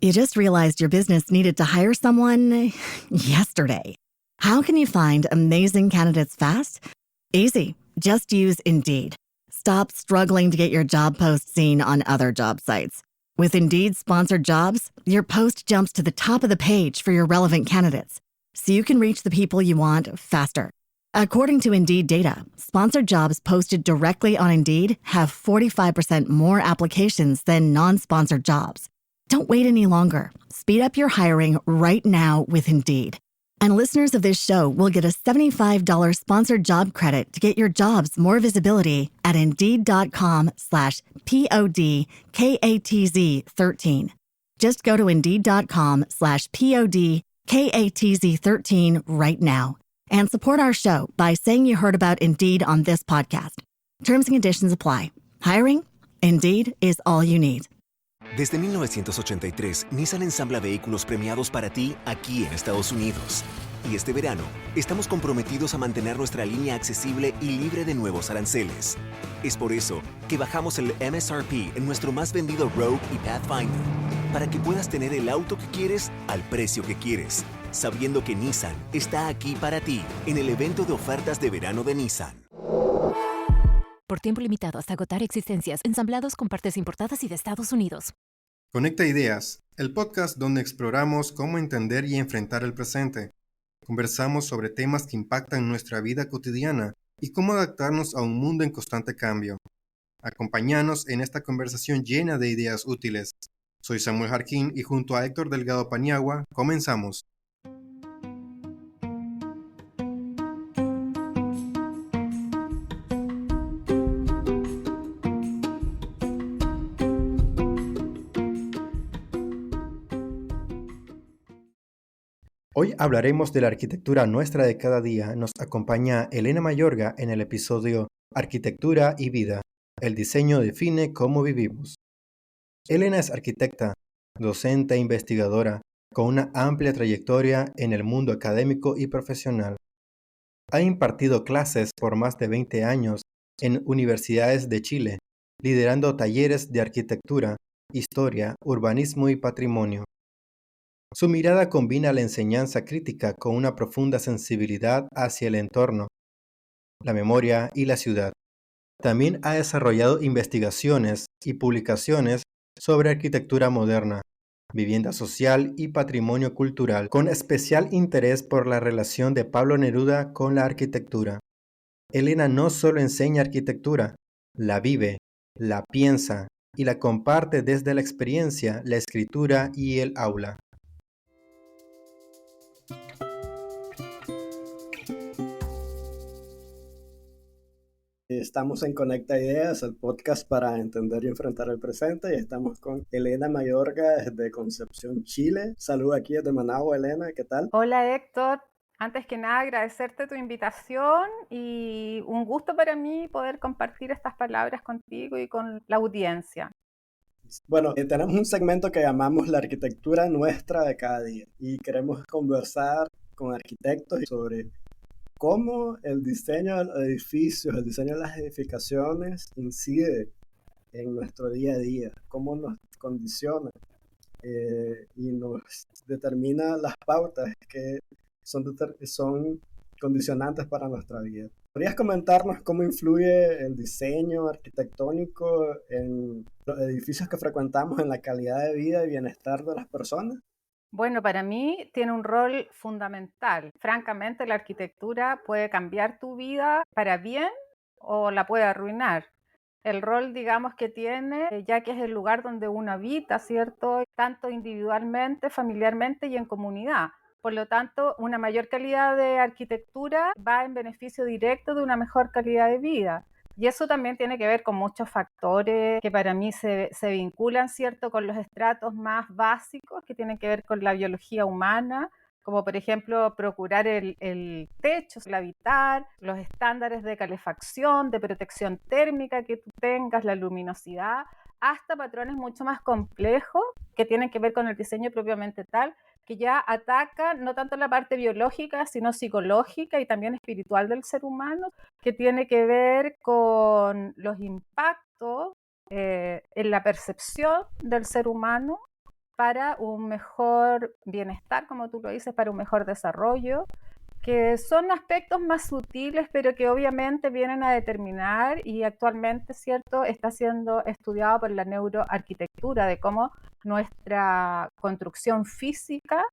You just realized your business needed to hire someone yesterday. How can you find amazing candidates fast? Easy. Just use Indeed. Stop struggling to get your job post seen on other job sites. With Indeed sponsored jobs, your post jumps to the top of the page for your relevant candidates, so you can reach the people you want faster. According to Indeed data, sponsored jobs posted directly on Indeed have 45% more applications than non-sponsored jobs. Don't wait any longer. Speed up your hiring right now with Indeed. And listeners of this show will get a $75 sponsored job credit to get your jobs more visibility at Indeed.com/PODKATZ13. Just go to Indeed.com/PODKATZ13 right now and support our show by saying you heard about Indeed on this podcast. Terms and conditions apply. Hiring? Indeed is all you need. Desde 1983, Nissan ensambla vehículos premiados para ti aquí en Estados Unidos. Y este verano, estamos comprometidos a mantener nuestra línea accesible y libre de nuevos aranceles. Es por eso que bajamos el MSRP en nuestro más vendido Rogue y Pathfinder, para que puedas tener el auto que quieres al precio que quieres, sabiendo que Nissan está aquí para ti en el evento de ofertas de verano de Nissan. Por tiempo limitado hasta agotar existencias, ensamblados con partes importadas y de Estados Unidos. Conecta Ideas, el podcast donde exploramos cómo entender y enfrentar el presente. Conversamos sobre temas que impactan nuestra vida cotidiana y cómo adaptarnos a un mundo en constante cambio. Acompáñanos en esta conversación llena de ideas útiles. Soy Samuel Jarquín y junto a Héctor Delgado Paniagua, comenzamos. Hoy hablaremos de la arquitectura nuestra de cada día. Nos acompaña Elena Mayorga en el episodio Arquitectura y Vida. El diseño define cómo vivimos. Elena es arquitecta, docente e investigadora, con una amplia trayectoria en el mundo académico y profesional. Ha impartido clases por más de 20 años en universidades de Chile, liderando talleres de arquitectura, historia, urbanismo y patrimonio. Su mirada combina la enseñanza crítica con una profunda sensibilidad hacia el entorno, la memoria y la ciudad. También ha desarrollado investigaciones y publicaciones sobre arquitectura moderna, vivienda social y patrimonio cultural, con especial interés por la relación de Pablo Neruda con la arquitectura. Elena no solo enseña arquitectura, la vive, la piensa y la comparte desde la experiencia, la escritura y el aula. Estamos en Conecta Ideas, el podcast para entender y enfrentar el presente, y estamos con Elena Mayorga desde Concepción, Chile. Saludos aquí desde Managua, Elena, ¿qué tal? Hola Héctor, antes que nada agradecerte tu invitación y un gusto para mí poder compartir estas palabras contigo y con la audiencia. Bueno, tenemos un segmento que llamamos la arquitectura nuestra de cada día y queremos conversar con arquitectos sobre cómo el diseño de los edificios, el diseño de las edificaciones incide en nuestro día a día, cómo nos condiciona y nos determina las pautas que son condicionantes para nuestra vida. ¿Podrías comentarnos cómo influye el diseño arquitectónico en los edificios que frecuentamos en la calidad de vida y bienestar de las personas? Bueno, para mí tiene un rol fundamental. Francamente, la arquitectura puede cambiar tu vida para bien o la puede arruinar. El rol, digamos, que tiene, ya que es el lugar donde uno habita, ¿cierto? Tanto individualmente, familiarmente y en comunidad. Por lo tanto, una mayor calidad de arquitectura va en beneficio directo de una mejor calidad de vida. Y eso también tiene que ver con muchos factores que para mí se vinculan, ¿cierto?, con los estratos más básicos que tienen que ver con la biología humana, como por ejemplo procurar el techo, el habitar, los estándares de calefacción, de protección térmica que tú tengas, la luminosidad, hasta patrones mucho más complejos que tienen que ver con el diseño propiamente tal, que ya ataca no tanto la parte biológica, sino psicológica y también espiritual del ser humano, que tiene que ver con los impactos en la percepción del ser humano para un mejor bienestar, como tú lo dices, para un mejor desarrollo, que son aspectos más sutiles, pero que obviamente vienen a determinar y actualmente, ¿cierto?, está siendo estudiado por la neuroarquitectura de cómo nuestra construcción física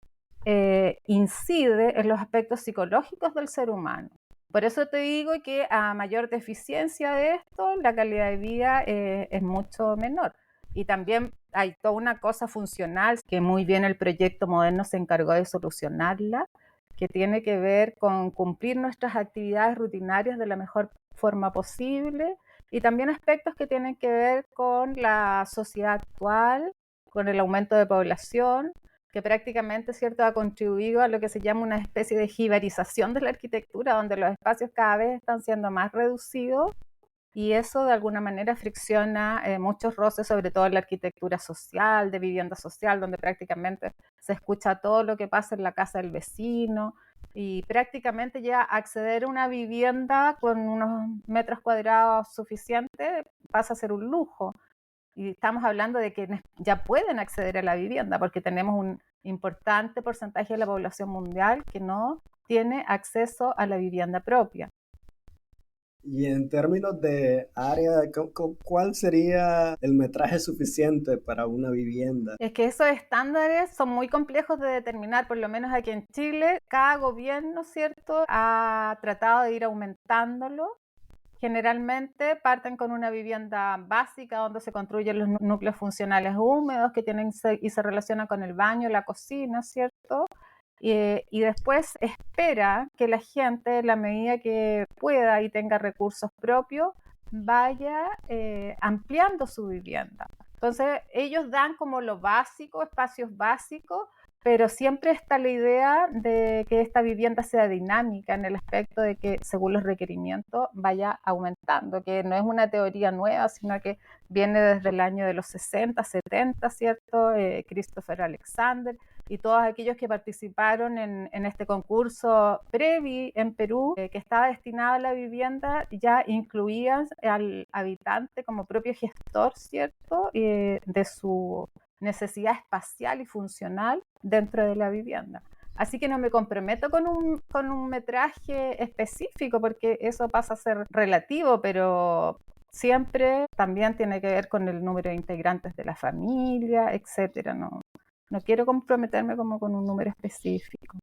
incide en los aspectos psicológicos del ser humano. Por eso te digo que a mayor deficiencia de esto, la calidad de vida es mucho menor. Y también hay toda una cosa funcional que muy bien el proyecto moderno se encargó de solucionarla, que tiene que ver con cumplir nuestras actividades rutinarias de la mejor forma posible y también aspectos que tienen que ver con la sociedad actual, con el aumento de población, que prácticamente, ¿cierto?, ha contribuido a lo que se llama una especie de jibarización de la arquitectura, donde los espacios cada vez están siendo más reducidos y eso de alguna manera fricciona muchos roces, sobre todo en la arquitectura social, de vivienda social, donde prácticamente se escucha todo lo que pasa en la casa del vecino y prácticamente ya acceder a una vivienda con unos metros cuadrados suficientes pasa a ser un lujo. Y estamos hablando de que ya pueden acceder a la vivienda porque tenemos un importante porcentaje de la población mundial que no tiene acceso a la vivienda propia. Y en términos de área, ¿cuál sería el metraje suficiente para una vivienda? Es que esos estándares son muy complejos de determinar, por lo menos aquí en Chile. Cada gobierno, ¿cierto?, ha tratado de ir aumentándolo. Generalmente parten con una vivienda básica donde se construyen los núcleos funcionales húmedos que tienen y se relacionan con el baño, la cocina, ¿cierto? Y después espera que la gente, en la medida que pueda y tenga recursos propios, vaya ampliando su vivienda. Entonces, ellos dan como lo básico, espacios básicos, pero siempre está la idea de que esta vivienda sea dinámica en el aspecto de que según los requerimientos vaya aumentando, que no es una teoría nueva, sino que viene desde el año de los 60, 70, ¿cierto? Christopher Alexander y todos aquellos que participaron en este concurso Previ en Perú, que estaba destinado a la vivienda, ya incluían al habitante como propio gestor, ¿cierto? De su necesidad espacial y funcional dentro de la vivienda. Así que no me comprometo con un metraje específico porque eso pasa a ser relativo, pero siempre también tiene que ver con el número de integrantes de la familia, etcétera. No quiero comprometerme como con un número específico.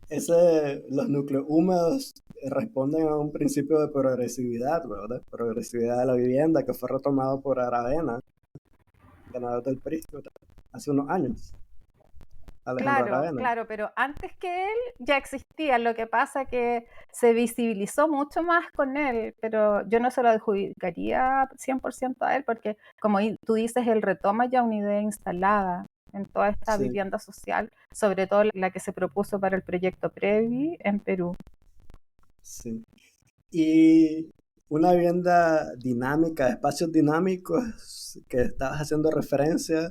Los núcleos húmedos responden a un principio de progresividad, ¿verdad? Progresividad de la vivienda que fue retomado por Aravena, ganador del Pritzker, hace unos años. Claro, pero antes que él ya existía, lo que pasa que se visibilizó mucho más con él, pero yo no se lo adjudicaría 100% a él, porque como tú dices, él retoma ya una idea instalada en toda esta vivienda social, sobre todo la que se propuso para el proyecto Previ en Perú. Sí. Y una vivienda dinámica, espacios dinámicos que estabas haciendo referencia,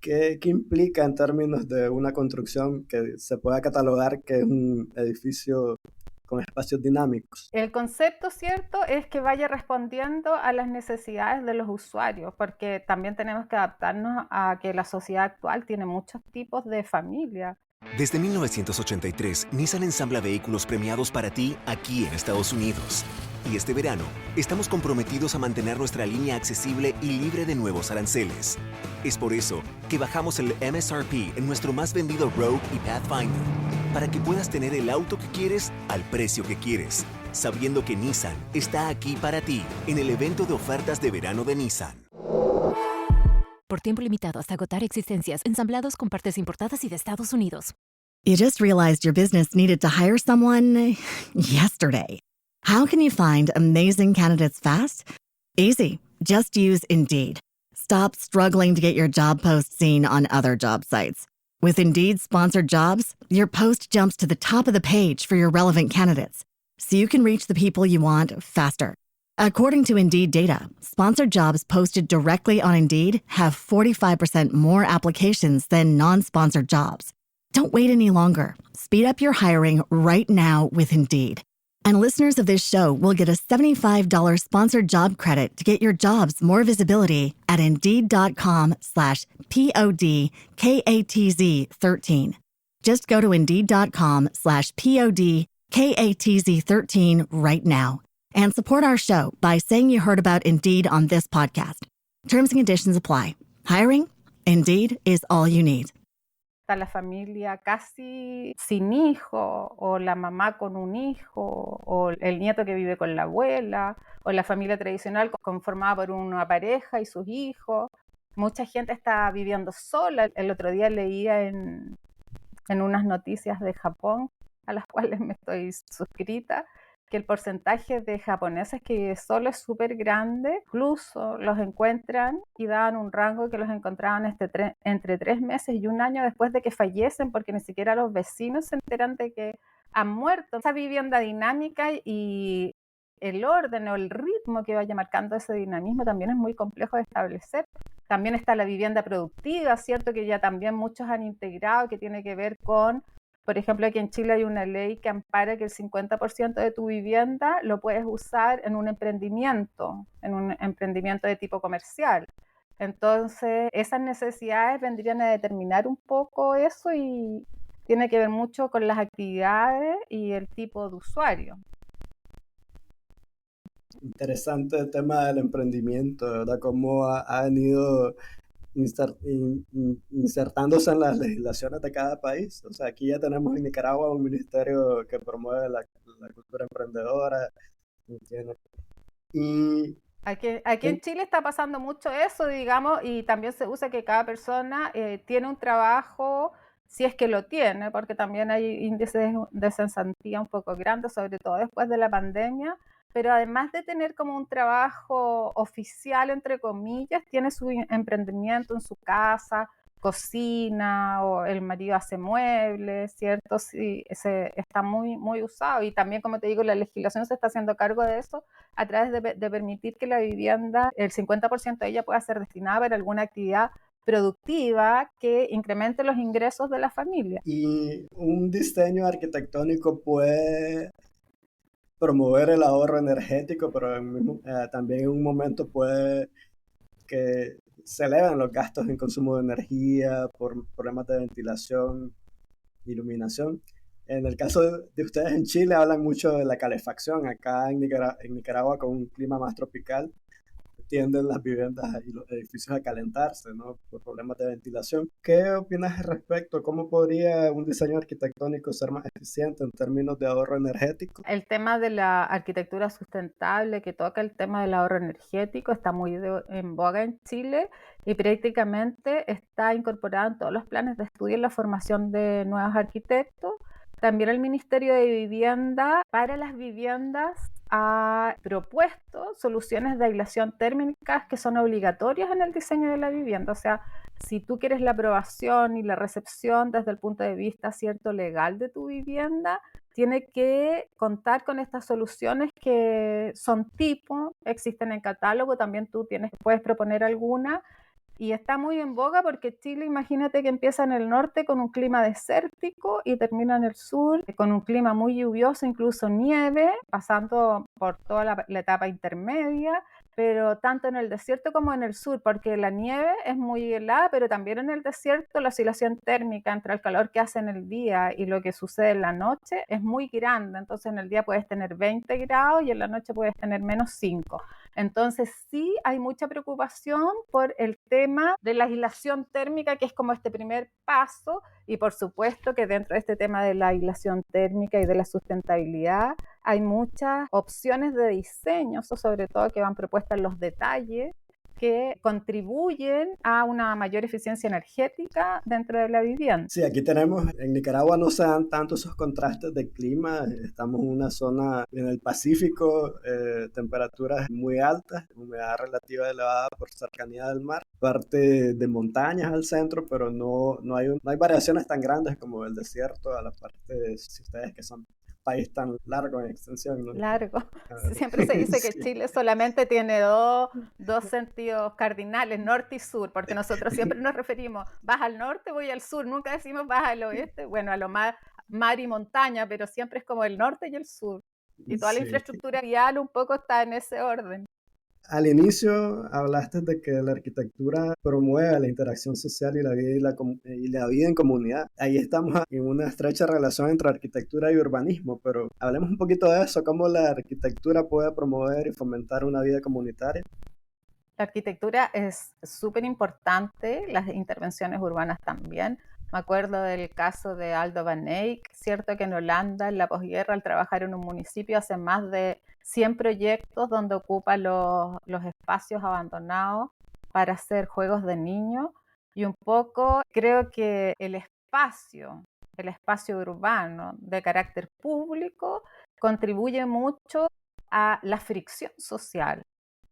¿qué implica en términos de una construcción que se pueda catalogar que es un edificio con espacios dinámicos? El concepto, ¿cierto?, es que vaya respondiendo a las necesidades de los usuarios, porque también tenemos que adaptarnos a que la sociedad actual tiene muchos tipos de familia. Desde 1983, Nissan ensambla vehículos premiados para ti aquí en Estados Unidos. Y este verano, estamos comprometidos a mantener nuestra línea accesible y libre de nuevos aranceles. Es por eso que bajamos el MSRP en nuestro más vendido Rogue y Pathfinder, para que puedas tener el auto que quieres al precio que quieres, sabiendo que Nissan está aquí para ti en el evento de ofertas de verano de Nissan. Por tiempo limitado hasta agotar existencias, ensamblados con partes importadas y de Estados Unidos. You just realized your business needed to hire someone yesterday. How can you find amazing candidates fast? Easy. Just use Indeed. Stop struggling to get your job post seen on other job sites. With Indeed sponsored jobs, your post jumps to the top of the page for your relevant candidates, so you can reach the people you want faster. According to Indeed data, sponsored jobs posted directly on Indeed have 45% more applications than non-sponsored jobs. Don't wait any longer. Speed up your hiring right now with Indeed. And listeners of this show will get a $75 sponsored job credit to get your jobs more visibility at Indeed.com/PODKATZ13. Just go to Indeed.com/PODKATZ13 right now and support our show by saying you heard about Indeed on this podcast. Terms and conditions apply. Hiring? Indeed is all you need. Está la familia casi sin hijo, o la mamá con un hijo, o el nieto que vive con la abuela, o la familia tradicional conformada por una pareja y sus hijos. Mucha gente está viviendo sola. El otro día leía en unas noticias de Japón, a las cuales me estoy suscrita, que el porcentaje de japoneses que vive solo es súper grande. Incluso los encuentran y daban un rango que los encontraban entre 3 meses y 1 año después de que fallecen, porque ni siquiera los vecinos se enteran de que han muerto. Esa vivienda dinámica y el orden o el ritmo que vaya marcando ese dinamismo también es muy complejo de establecer. También está la vivienda productiva, ¿cierto? Que ya también muchos han integrado, que tiene que ver con, por ejemplo, aquí en Chile hay una ley que ampara que el 50% de tu vivienda lo puedes usar en un emprendimiento de tipo comercial. Entonces, esas necesidades vendrían a determinar un poco eso y tiene que ver mucho con las actividades y el tipo de usuario. Interesante el tema del emprendimiento, ¿verdad? Cómo ha venido insertándose en las legislaciones de cada país. O sea, aquí ya tenemos en Nicaragua un ministerio que promueve la cultura emprendedora. ¿Entiendes? Y Aquí en Chile está pasando mucho eso, digamos, y también se usa que cada persona tiene un trabajo, si es que lo tiene, porque también hay índices de cesantía un poco grandes, sobre todo después de la pandemia, pero además de tener como un trabajo oficial, entre comillas, tiene su emprendimiento en su casa, cocina, o el marido hace muebles, ¿cierto? Sí, está muy, muy usado. Y también, como te digo, la legislación se está haciendo cargo de eso a través de permitir que la vivienda, el 50% de ella pueda ser destinada para alguna actividad productiva que incremente los ingresos de la familia. Y un diseño arquitectónico puede promover el ahorro energético, pero también en un momento puede que se eleven los gastos en consumo de energía por problemas de ventilación, iluminación. En el caso de ustedes en Chile hablan mucho de la calefacción. Acá en Nicaragua, con un clima más tropical, tienden las viviendas y los edificios a calentarse, ¿no? Por problemas de ventilación. ¿Qué opinas al respecto? ¿Cómo podría un diseño arquitectónico ser más eficiente en términos de ahorro energético? El tema de la arquitectura sustentable, que toca el tema del ahorro energético, está muy en boga en Chile y prácticamente está incorporado en todos los planes de estudio en la formación de nuevos arquitectos. También el Ministerio de Vivienda, para las viviendas, ha propuesto soluciones de aislación térmica que son obligatorias en el diseño de la vivienda. O sea, si tú quieres la aprobación y la recepción desde el punto de vista, ¿cierto?, legal de tu vivienda, tiene que contar con estas soluciones que son tipo, existen en catálogo, también tú puedes proponer alguna. Y está muy en boga porque Chile, imagínate que empieza en el norte con un clima desértico y termina en el sur con un clima muy lluvioso, incluso nieve, pasando por toda la etapa intermedia, pero tanto en el desierto como en el sur, porque la nieve es muy helada, pero también en el desierto la oscilación térmica entre el calor que hace en el día y lo que sucede en la noche es muy grande. Entonces en el día puedes tener 20 grados y en la noche puedes tener -5. Entonces sí hay mucha preocupación por el tema de la aislación térmica, que es como este primer paso, y por supuesto que dentro de este tema de la aislación térmica y de la sustentabilidad hay muchas opciones de diseño, sobre todo que van propuestas en los detalles, que contribuyen a una mayor eficiencia energética dentro de la vivienda. Sí, aquí tenemos, en Nicaragua no se dan tanto esos contrastes de clima, estamos en una zona en el Pacífico, temperaturas muy altas, humedad relativa elevada por cercanía del mar, parte de montañas al centro, pero no hay variaciones tan grandes como el desierto a la parte de ustedes que son país tan largo en extensión, ¿no? Largo. Siempre se dice que Chile solamente tiene dos sentidos cardinales, norte y sur, porque nosotros siempre nos referimos, vas al norte, voy al sur, nunca decimos vas al oeste, bueno, a lo más mar y montaña, pero siempre es como el norte y el sur. Y toda la Sí. infraestructura vial un poco está en ese orden. Al inicio hablaste de que la arquitectura promueve la interacción social y la vida en comunidad. Ahí estamos en una estrecha relación entre arquitectura y urbanismo, pero hablemos un poquito de eso, cómo la arquitectura puede promover y fomentar una vida comunitaria. La arquitectura es súper importante, las intervenciones urbanas también. Me acuerdo del caso de Aldo van Eyck, cierto que en Holanda, en la posguerra, al trabajar en un municipio, hace más de 100 proyectos donde ocupa los espacios abandonados para hacer juegos de niños. Y un poco creo que el espacio urbano de carácter público, contribuye mucho a la fricción social.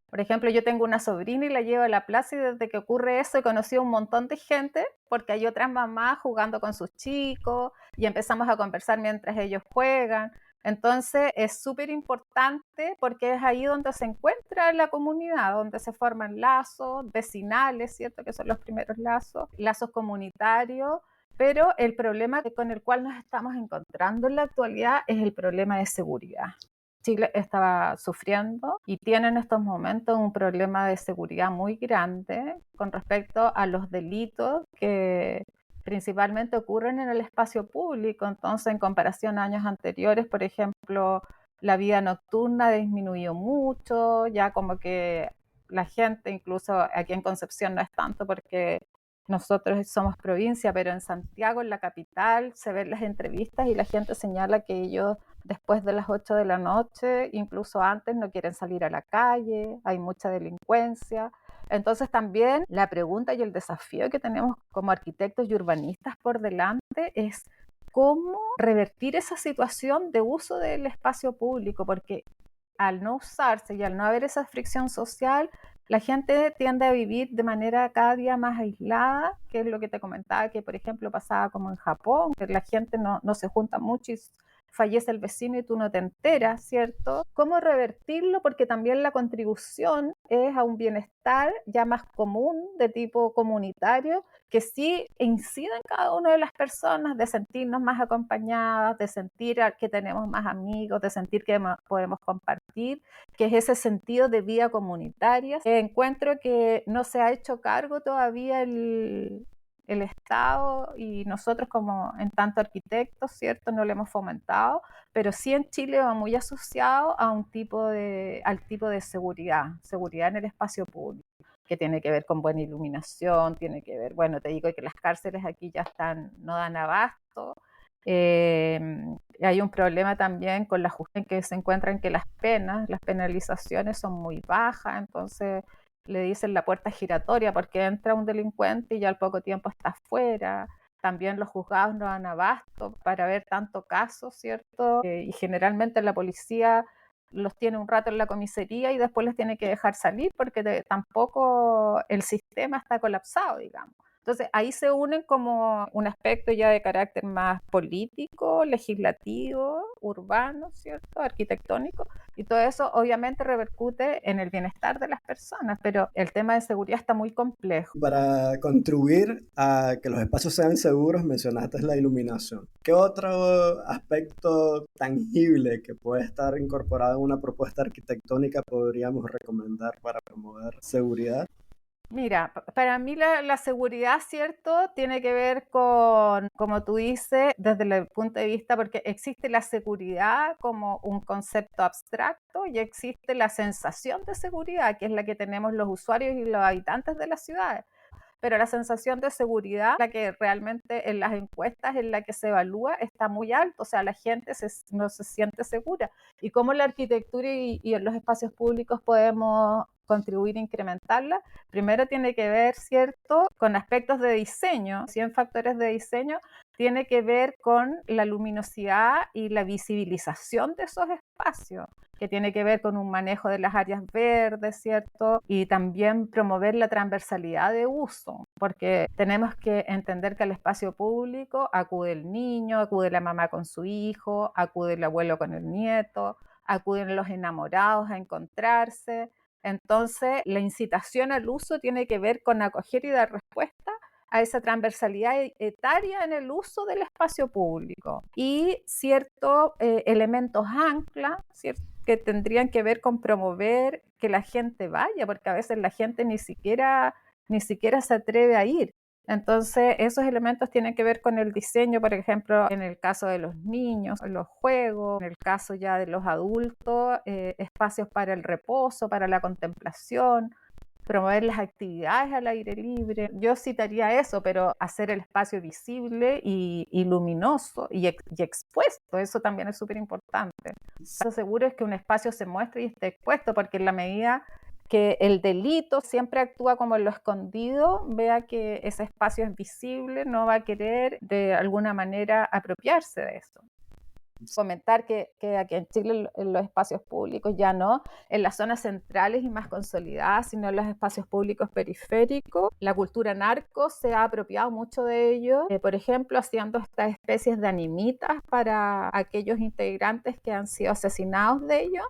Por ejemplo, yo tengo una sobrina y la llevo a la plaza y desde que ocurre eso he conocido un montón de gente porque hay otras mamás jugando con sus chicos y empezamos a conversar mientras ellos juegan. Entonces es súper importante porque es ahí donde se encuentra la comunidad, donde se forman lazos vecinales, ¿cierto? Que son los primeros lazos, lazos comunitarios. Pero el problema con el cual nos estamos encontrando en la actualidad es el problema de seguridad. Chile estaba sufriendo y tiene en estos momentos un problema de seguridad muy grande con respecto a los delitos que principalmente ocurren en el espacio público. Entonces, en comparación a años anteriores, por ejemplo, la vida nocturna disminuyó mucho, ya como que la gente, incluso aquí en Concepción no es tanto porque nosotros somos provincia, pero en Santiago, en la capital, se ven las entrevistas y la gente señala que ellos después de las 8 de la noche, incluso antes, no quieren salir a la calle, hay mucha delincuencia. Entonces también la pregunta y el desafío que tenemos como arquitectos y urbanistas por delante es cómo revertir esa situación de uso del espacio público, porque al no usarse y al no haber esa fricción social, la gente tiende a vivir de manera cada día más aislada, que es lo que te comentaba, que por ejemplo pasaba como en Japón, que la gente no se junta mucho y fallece el vecino y tú no te enteras, ¿cierto? ¿Cómo revertirlo? Porque también la contribución es a un bienestar ya más común de tipo comunitario, que sí incide en cada una de las personas, de sentirnos más acompañadas, de sentir que tenemos más amigos, de sentir que podemos compartir, que es ese sentido de vida comunitaria. Encuentro que no se ha hecho cargo todavía el Estado y nosotros como en tanto arquitectos, ¿cierto? No lo hemos fomentado, pero sí en Chile va muy asociado a al tipo de seguridad en el espacio público, que tiene que ver con buena iluminación, tiene que ver, bueno, te digo que las cárceles aquí ya no dan abasto. Eh, Hay un problema también con la justicia en que se encuentran que las penalizaciones son muy bajas, entonces le dicen la puerta giratoria porque entra un delincuente y ya al poco tiempo está afuera. También los juzgados no dan abasto para ver tanto caso, ¿cierto? Y generalmente la policía los tiene un rato en la comisaría y después los tiene que dejar salir porque tampoco el sistema está colapsado, digamos. Entonces ahí se unen como un aspecto ya de carácter más político, legislativo, urbano, ¿cierto? Arquitectónico, y todo eso obviamente repercute en el bienestar de las personas, pero el tema de seguridad está muy complejo. Para contribuir a que los espacios sean seguros, mencionaste la iluminación. ¿Qué otro aspecto tangible que puede estar incorporado en una propuesta arquitectónica podríamos recomendar para promover seguridad? Mira, para mí la seguridad, ¿cierto? Tiene que ver con, como tú dices, desde el punto de vista, porque existe la seguridad como un concepto abstracto y existe la sensación de seguridad, que es la que tenemos los usuarios y los habitantes de las ciudades. Pero la sensación de seguridad, la que realmente en las encuestas en la que se evalúa, está muy alto, o sea, la gente no se siente segura. ¿Y cómo la arquitectura y en los espacios públicos podemos contribuir a incrementarla? Primero tiene que ver, ¿cierto?, con aspectos de diseño, 100 factores de diseño, tiene que ver con la luminosidad y la visibilización de esos espacios, que tiene que ver con un manejo de las áreas verdes, ¿cierto? Y también promover la transversalidad de uso, porque tenemos que entender que al espacio público acude el niño, acude la mamá con su hijo, acude el abuelo con el nieto, acuden los enamorados a encontrarse. Entonces, la incitación al uso tiene que ver con acoger y dar respuesta a esa transversalidad etaria en el uso del espacio público y ciertos elementos ancla, ¿cierto?, que tendrían que ver con promover que la gente vaya, porque a veces la gente ni siquiera se atreve a ir. Entonces, esos elementos tienen que ver con el diseño, por ejemplo, en el caso de los niños, los juegos, en el caso ya de los adultos, espacios para el reposo, para la contemplación, promover las actividades al aire libre. Yo citaría eso, pero hacer el espacio visible y luminoso y expuesto, eso también es súper importante. Lo seguro es que un espacio se muestre y esté expuesto, porque en la medida que el delito siempre actúa como en lo escondido, vea que ese espacio es visible, no va a querer de alguna manera apropiarse de eso. Comentar que aquí en Chile en los espacios públicos ya no en las zonas centrales y más consolidadas, sino en los espacios públicos periféricos. La cultura narco se ha apropiado mucho de ello, por ejemplo, haciendo estas especies de animitas para aquellos integrantes que han sido asesinados de ellos.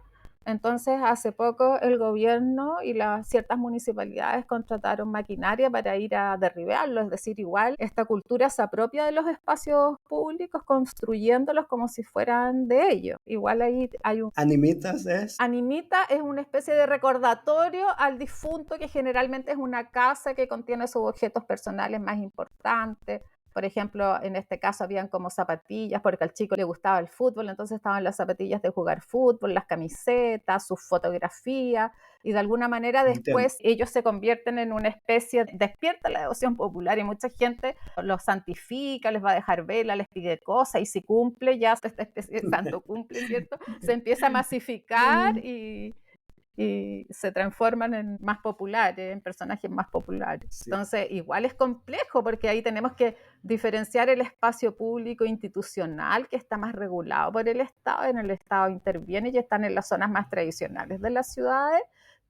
Entonces, hace poco el gobierno y ciertas municipalidades contrataron maquinaria para ir a derribarlo, es decir, igual esta cultura se apropia de los espacios públicos construyéndolos como si fueran de ellos. Igual ahí hay un... ¿Animitas es? Animita es una especie de recordatorio al difunto, que generalmente es una casa que contiene sus objetos personales más importantes. Por ejemplo, en este caso habían como zapatillas, porque al chico le gustaba el fútbol, entonces estaban las zapatillas de jugar fútbol, las camisetas, sus fotografías, y de alguna manera después ellos se convierten en una especie, despierta la devoción popular y mucha gente los santifica, les va a dejar vela, les pide cosas, y si cumple ya esta especie de santo cumple, ¿cierto? Se empieza a masificar y se transforman en más populares, en personajes más populares. Sí. Entonces, igual es complejo, porque ahí tenemos que diferenciar el espacio público institucional, que está más regulado por el Estado, en el Estado interviene y están en las zonas más tradicionales de las ciudades,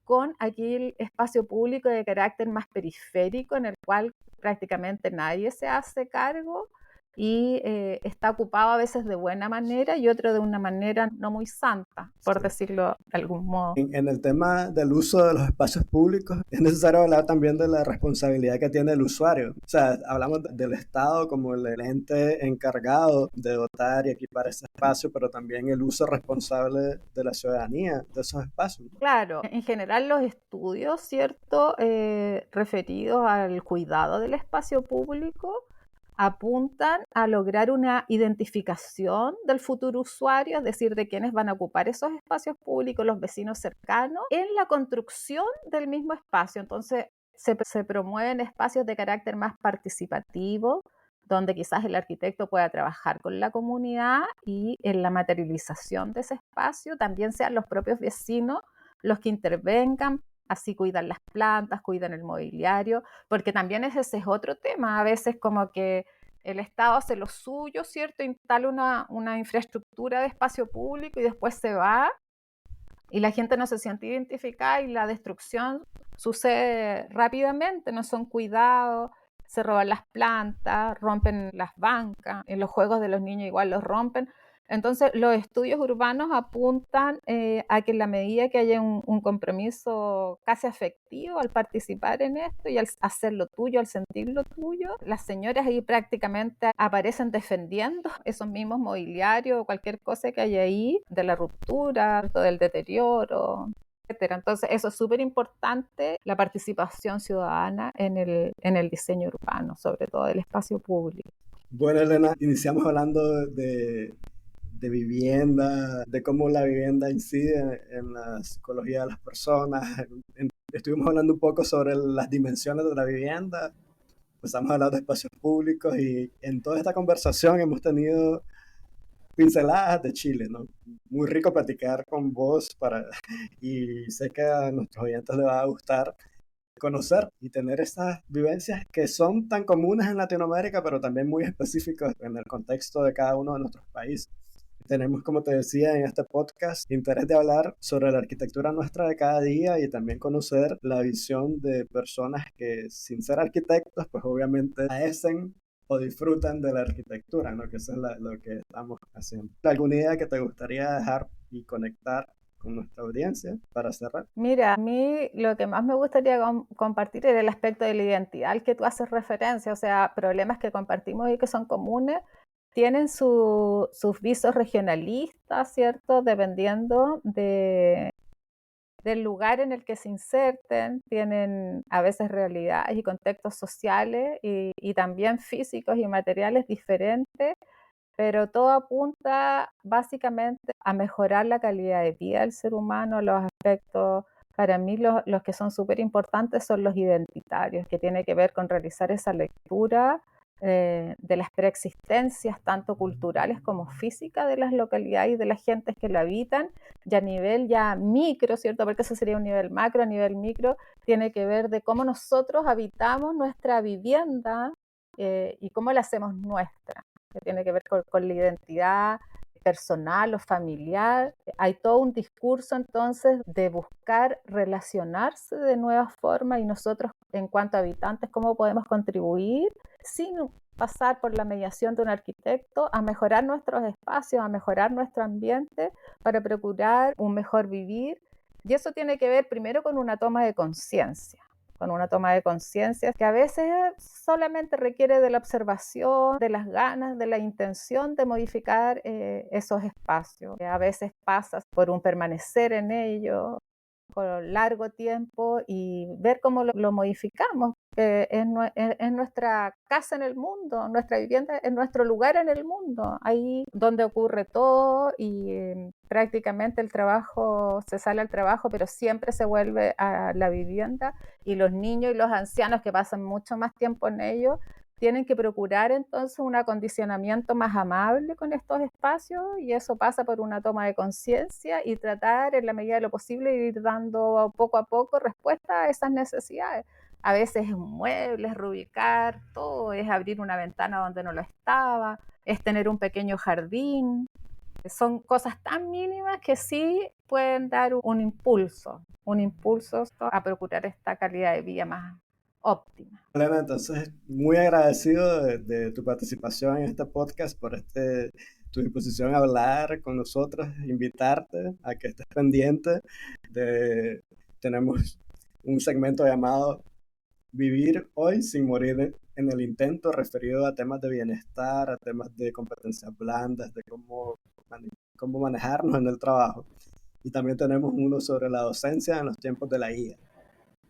con aquí el espacio público de carácter más periférico, en el cual prácticamente nadie se hace cargo, y está ocupado a veces de buena manera y otro de una manera no muy santa, por decirlo de algún modo. En el tema del uso de los espacios públicos, es necesario hablar también de la responsabilidad que tiene el usuario. O sea, hablamos del Estado como el ente encargado de dotar y equipar ese espacio, pero también el uso responsable de la ciudadanía de esos espacios. Claro, en general los estudios, ¿cierto?, referidos al cuidado del espacio público, apuntan a lograr una identificación del futuro usuario, es decir, de quienes van a ocupar esos espacios públicos, los vecinos cercanos, en la construcción del mismo espacio. Entonces, se promueven espacios de carácter más participativo, donde quizás el arquitecto pueda trabajar con la comunidad, y en la materialización de ese espacio también sean los propios vecinos los que intervengan. Así cuidan las plantas, cuidan el mobiliario, porque también ese es otro tema. A veces como que el Estado hace lo suyo, ¿cierto? Instala una infraestructura de espacio público y después se va y la gente no se siente identificada y la destrucción sucede rápidamente, no son cuidados, se roban las plantas, rompen las bancas, en los juegos de los niños igual los rompen. Entonces, los estudios urbanos apuntan a que en la medida que haya un compromiso casi afectivo al participar en esto y al hacer lo tuyo, al sentir lo tuyo, las señoras ahí prácticamente aparecen defendiendo esos mismos mobiliarios o cualquier cosa que haya ahí, de la ruptura, del deterioro, etcétera. Entonces, eso es súper importante, la participación ciudadana en el diseño urbano, sobre todo del espacio público. Bueno, Elena, iniciamos hablando de vivienda, de cómo la vivienda incide en la psicología de las personas. Estuvimos hablando un poco sobre las dimensiones de la vivienda, empezamos a hablar de espacios públicos y en toda esta conversación hemos tenido pinceladas de Chile, ¿no? Muy rico platicar con vos y sé que a nuestros oyentes les va a gustar conocer y tener estas vivencias que son tan comunes en Latinoamérica, pero también muy específicas en el contexto de cada uno de nuestros países. Tenemos, como te decía, en este podcast interés de hablar sobre la arquitectura nuestra de cada día y también conocer la visión de personas que, sin ser arquitectos, pues obviamente padecen o disfrutan de la arquitectura, ¿no? Que eso es lo que estamos haciendo. ¿Alguna idea que te gustaría dejar y conectar con nuestra audiencia para cerrar? Mira, a mí lo que más me gustaría compartir era el aspecto de la identidad al que tú haces referencia, o sea, problemas que compartimos y que son comunes, tienen sus visos regionalistas, ¿cierto? Dependiendo del lugar en el que se inserten, tienen a veces realidades y contextos sociales y también físicos y materiales diferentes, pero todo apunta básicamente a mejorar la calidad de vida del ser humano. Los aspectos, para mí los que son súper importantes son los identitarios, que tiene que ver con realizar esa lectura de las preexistencias, tanto culturales como físicas, de las localidades y de las gentes que la habitan, y a nivel ya micro, ¿cierto? Porque eso sería un nivel macro, a nivel micro tiene que ver de cómo nosotros habitamos nuestra vivienda y cómo la hacemos nuestra, que tiene que ver con la identidad personal o familiar. Hay todo un discurso entonces de buscar relacionarse de nuevas formas y nosotros en cuanto a habitantes, cómo podemos contribuir sin pasar por la mediación de un arquitecto a mejorar nuestros espacios, a mejorar nuestro ambiente para procurar un mejor vivir. Y eso tiene que ver primero con una toma de conciencia, que a veces solamente requiere de la observación, de las ganas, de la intención de modificar esos espacios. A veces pasa por un permanecer en ellos por largo tiempo y ver cómo lo modificamos. Es nuestra casa en el mundo, nuestra vivienda es nuestro lugar en el mundo, ahí donde ocurre todo y prácticamente el trabajo, se sale al trabajo, pero siempre se vuelve a la vivienda y los niños y los ancianos que pasan mucho más tiempo en ello tienen que procurar entonces un acondicionamiento más amable con estos espacios y eso pasa por una toma de conciencia y tratar en la medida de lo posible de ir dando poco a poco respuesta a esas necesidades. A veces es un mueble, es reubicar todo, es abrir una ventana donde no lo estaba, es tener un pequeño jardín. Son cosas tan mínimas que sí pueden dar un impulso a procurar esta calidad de vida más óptima. Elena, entonces, muy agradecido de tu participación en este podcast, por tu disposición a hablar con nosotros, invitarte a que estés pendiente tenemos un segmento llamado Vivir hoy sin morir en el intento, referido a temas de bienestar, a temas de competencias blandas, de cómo manejarnos en el trabajo. Y también tenemos uno sobre la docencia en los tiempos de la IA,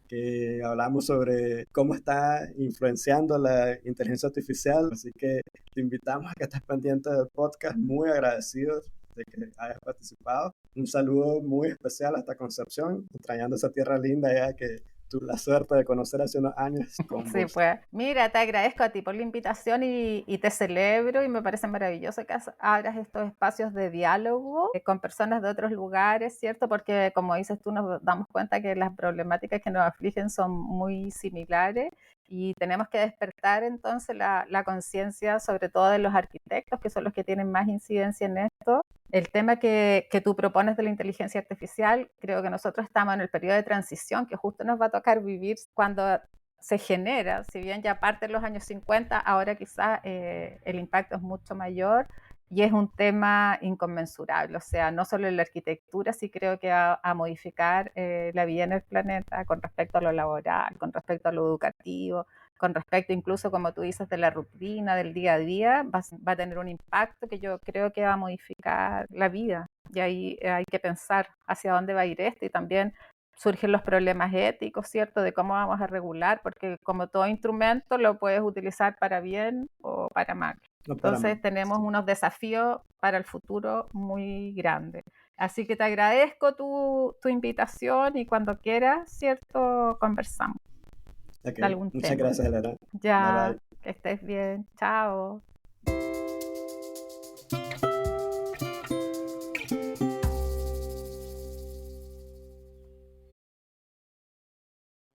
que hablamos sobre cómo está influenciando la inteligencia artificial. Así que te invitamos a que estés pendiente del podcast, muy agradecidos de que hayas participado. Un saludo muy especial hasta Concepción, extrañando esa tierra linda ya que tuve la suerte de conocer hace unos años con Sí, vos. pues mira, te agradezco a ti por la invitación y te celebro y me parece maravilloso que abras estos espacios de diálogo con personas de otros lugares, ¿cierto? Porque como dices tú, nos damos cuenta que las problemáticas que nos afligen son muy similares y tenemos que despertar entonces la conciencia, sobre todo de los arquitectos, que son los que tienen más incidencia en esto. El tema que tú propones de la inteligencia artificial, creo que nosotros estamos en el periodo de transición que justo nos va a tocar vivir cuando se genera, si bien ya parte de los años 50, ahora quizás el impacto es mucho mayor y es un tema inconmensurable, o sea, no solo en la arquitectura, sí creo que a modificar la vida en el planeta con respecto a lo laboral, con respecto a lo educativo, con respecto incluso, como tú dices, de la rutina, del día a día, va a tener un impacto que yo creo que va a modificar la vida. Y ahí hay que pensar hacia dónde va a ir esto y también surgen los problemas éticos, ¿cierto? De cómo vamos a regular, porque como todo instrumento lo puedes utilizar para bien o para mal. No para Entonces más. tenemos unos desafíos para el futuro muy grandes. Así que te agradezco tu invitación y cuando quieras, ¿cierto? Conversamos Ok, de algún muchas tema. gracias, Elena. Bye Ya, bye. que estés bien. Chao.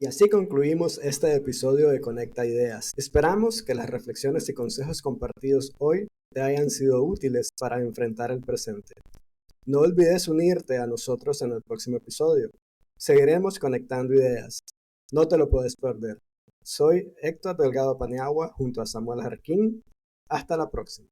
Y así concluimos este episodio de Conecta Ideas. Esperamos que las reflexiones y consejos compartidos hoy te hayan sido útiles para enfrentar el presente. No olvides unirte a nosotros en el próximo episodio. Seguiremos conectando ideas. No te lo puedes perder. Soy Héctor Delgado Paniagua junto a Samuel Jarquín. Hasta la próxima.